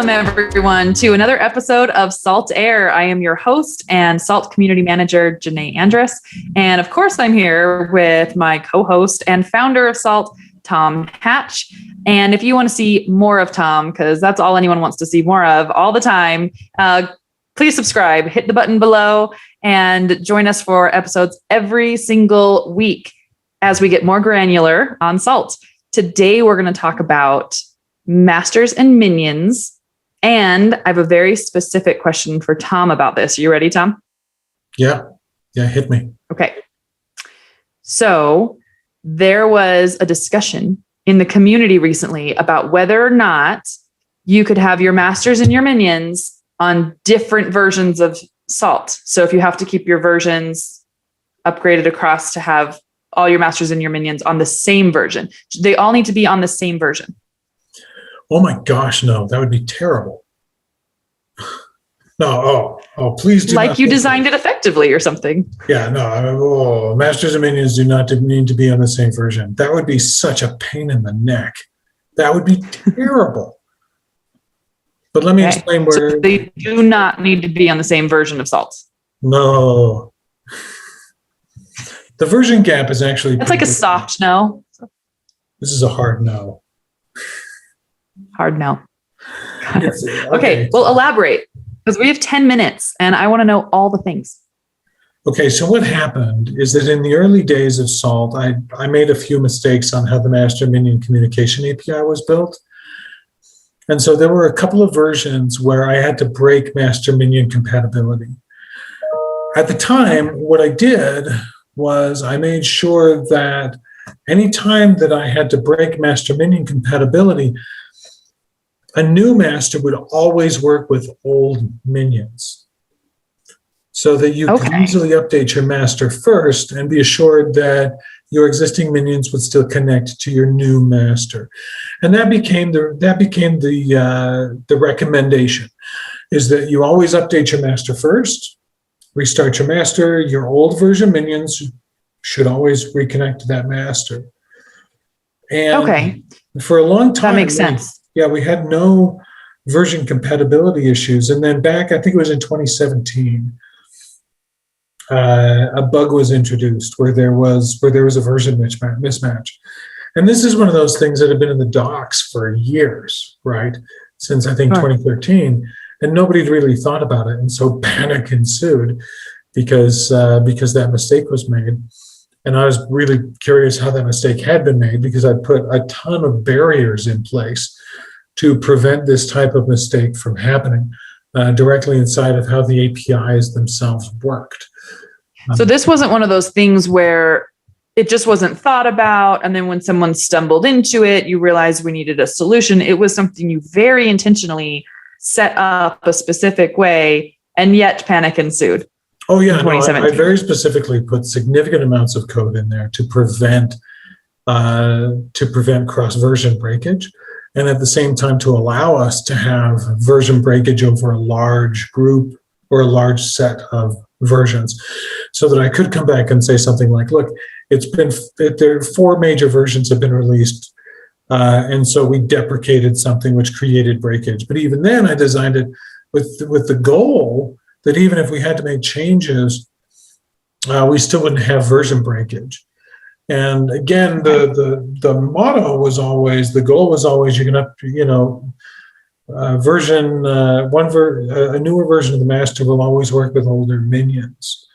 Welcome, everyone, to another episode of Salt Air. I am your host and Salt Community Manager, Janae Andrus. And of course, I'm here with my co-host and founder of Salt, Tom Hatch. And if you want to see more of Tom, because that's all anyone wants to see more of all the time, please subscribe, hit the button below, and join us for episodes every single week as we get more granular on Salt. Today, we're going to talk about masters and minions. And I have a very specific question for Tom about this. Are you ready, Tom? Yeah, hit me. Okay. So there was a discussion in the community recently about whether or not you could have your masters and your minions on different versions of Salt. So if you have to keep your versions upgraded across to have all your masters and your minions on the same version, they all need to be on the same version. Oh my gosh, no, that would be terrible. No, please do. Like you designed it effectively or something. Yeah, no, masters and minions do not need to be on the same version. That would be such a pain in the neck. That would be terrible. But let me explain where... So they do not need to be on the same version of Salt. No. The version gap is actually... That's like a soft no. This is a hard no. Hard no. Okay, well, elaborate, because we have 10 minutes and I want to know all the things. Okay, so what happened is that in the early days of Salt, I made a few mistakes on how the Master Minion Communication API was built. And so there were a couple of versions where I had to break Master Minion compatibility. At the time, what I did was I made sure that anytime that I had to break Master Minion compatibility, a new master would always work with old minions so that you can easily update your master first and be assured that your existing minions would still connect to your new master. And that became the recommendation, is that you always update your master first, restart your master, your old version minions should always reconnect to that master. And for a long time, that makes sense. We had no version compatibility issues. And then back, I think it was in 2017, a bug was introduced where there was a version mismatch. And this is one of those things that have been in the docs for years, right? Since I think 2013, and nobody had really thought about it. And so panic ensued because that mistake was made. And I was really curious how that mistake had been made, because I'd put a ton of barriers in place to prevent this type of mistake from happening directly inside of how the APIs themselves worked. So this wasn't one of those things where it just wasn't thought about, and then when someone stumbled into it, you realized we needed a solution. It was something you very intentionally set up a specific way, and yet panic ensued. Oh yeah, no, I very specifically put significant amounts of code in there to prevent cross-version breakage, and at the same time to allow us to have version breakage over a large group or a large set of versions, so that I could come back and say something like, "Look, there are 4 major versions have been released, and so we deprecated something which created breakage." But even then, I designed it with the goal that even if we had to make changes, we still wouldn't have version breakage. And again, the motto was always, the goal was always, a newer version of the master will always work with older minions.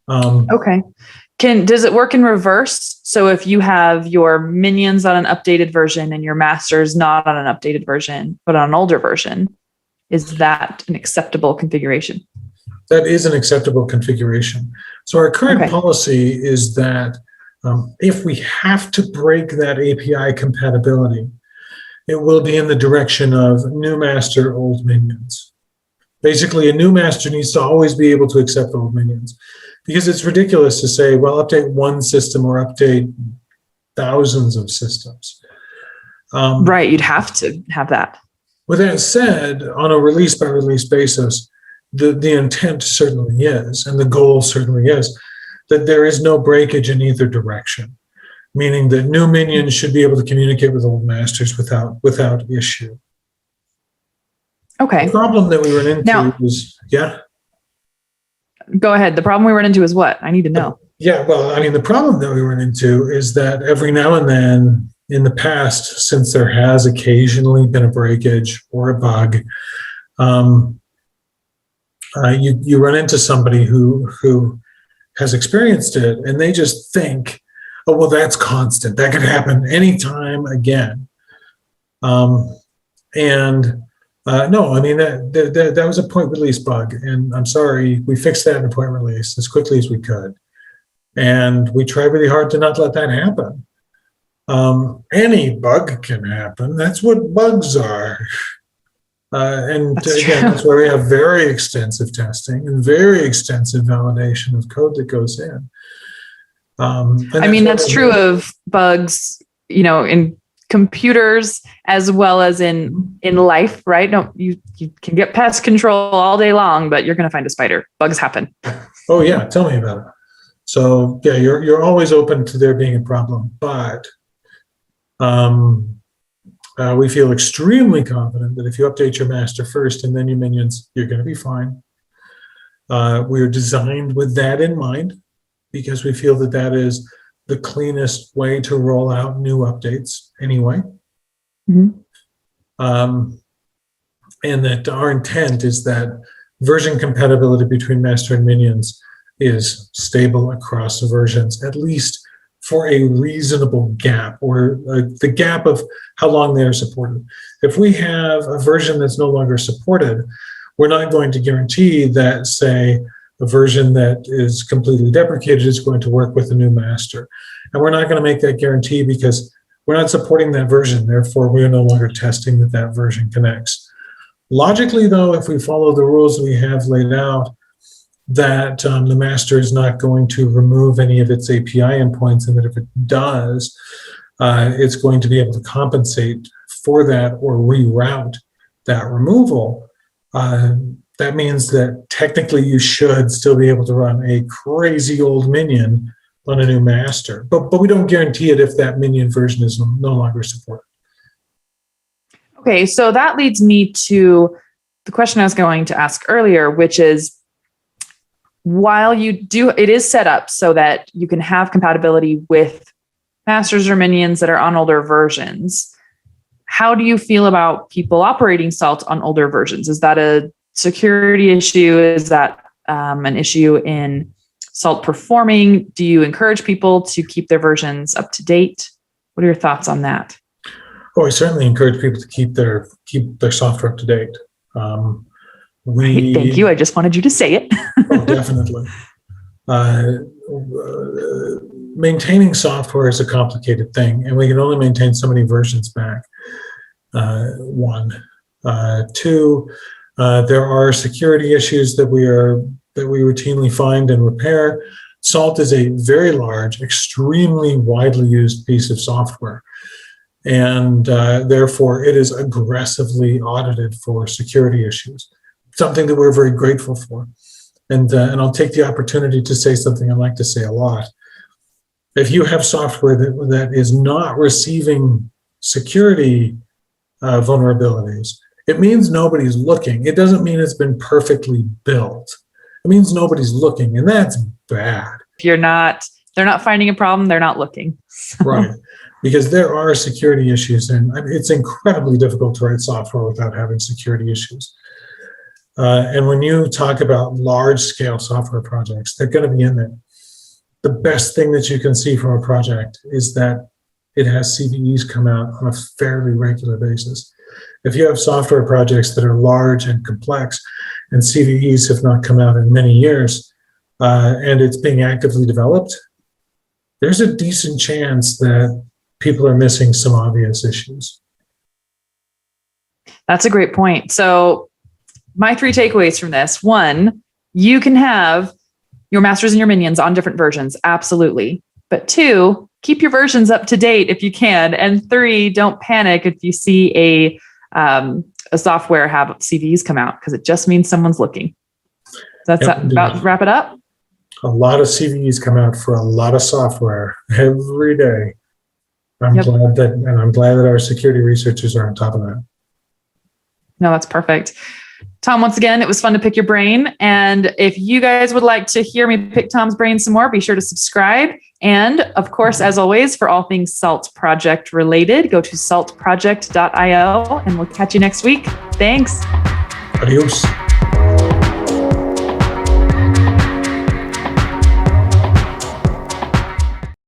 Does it work in reverse? So if you have your minions on an updated version and your masters not on an updated version, but on an older version, is that an acceptable configuration? That is an acceptable configuration. So our current policy is that if we have to break that API compatibility, it will be in the direction of new master, old minions. Basically, a new master needs to always be able to accept old minions, because it's ridiculous to say, well, update one system or update thousands of systems. Right, you'd have to have that. With that said, on a release-by-release basis, the intent certainly is, and the goal certainly is, that there is no breakage in either direction, meaning that new minions should be able to communicate with old masters without issue. Okay. The problem that we run into Now- is, yeah. Go ahead. The problem we run into is what? I need to know. Yeah, well, I mean, the problem that we run into is that every now and then in the past, since there has occasionally been a breakage or a bug, you run into somebody who has experienced it, and they just think, oh, well, that's constant. That could happen anytime again. No, I mean, that was a point release bug, and I'm sorry, we fixed that in a point release as quickly as we could. And we try really hard to not let that happen. Any bug can happen. That's what bugs are. That's why we have very extensive testing and very extensive validation of code that goes in. I mean, that's true of bugs, in computers as well as in life, right? No, you can get pest control all day long, but you're going to find a spider. Bugs happen. Oh yeah, tell me about it. So yeah, you're always open to there being a problem, but we feel extremely confident that if you update your master first and then your minions, you're going to be fine. We're designed with that in mind because we feel that is the cleanest way to roll out new updates anyway. Mm-hmm. And that our intent is that version compatibility between master and minions is stable across versions, at least for a reasonable gap, or the gap of how long they are supported. If we have a version that's no longer supported, we're not going to guarantee that, say, a version that is completely deprecated is going to work with a new master. And we're not going to make that guarantee because we're not supporting that version. Therefore, we are no longer testing that version connects. Logically, though, if we follow the rules we have laid out, that the master is not going to remove any of its API endpoints, and that if it does, it's going to be able to compensate for that or reroute that removal. That means that technically you should still be able to run a crazy old minion on a new master, but we don't guarantee it if that minion version is no longer supported. Okay, so that leads me to the question I was going to ask earlier, which is, while it is set up so that you can have compatibility with masters or minions that are on older versions, how do you feel about people operating Salt on older versions? Is that a security issue? Is that an issue in Salt performing? Do you encourage people to keep their versions up to date? What are your thoughts on that? Oh, I certainly encourage people to keep their software up to date. Thank you. I just wanted you to say it. Oh, definitely. Maintaining software is a complicated thing, and we can only maintain so many versions back. One. Two, there are security issues that we routinely find and repair. Salt is a very large, extremely widely used piece of software, and therefore it is aggressively audited for security issues. Something that we're very grateful for. And I'll take the opportunity to say something I like to say a lot. If you have software that is not receiving security vulnerabilities, it means nobody's looking. It doesn't mean it's been perfectly built. It means nobody's looking, and that's bad. If they're not finding a problem, they're not looking. Right. Because there are security issues, and it's incredibly difficult to write software without having security issues. And when you talk about large-scale software projects, they're going to be in there. The best thing that you can see from a project is that it has CVEs come out on a fairly regular basis. If you have software projects that are large and complex, and CVEs have not come out in many years, and it's being actively developed, there's a decent chance that people are missing some obvious issues. That's a great point. So my 3 takeaways from this: 1, you can have your masters and your minions on different versions. Absolutely. But 2, keep your versions up to date if you can. And 3, don't panic if you see a software have CVEs come out, because it just means someone's looking. That's about wrap it up. A lot of CVEs come out for a lot of software every day. I'm glad that our security researchers are on top of that. No, that's perfect. Tom, once again, it was fun to pick your brain. And if you guys would like to hear me pick Tom's brain some more, be sure to subscribe. And of course, as always, for all things Salt Project related, go to saltproject.io and we'll catch you next week. Thanks. Adios.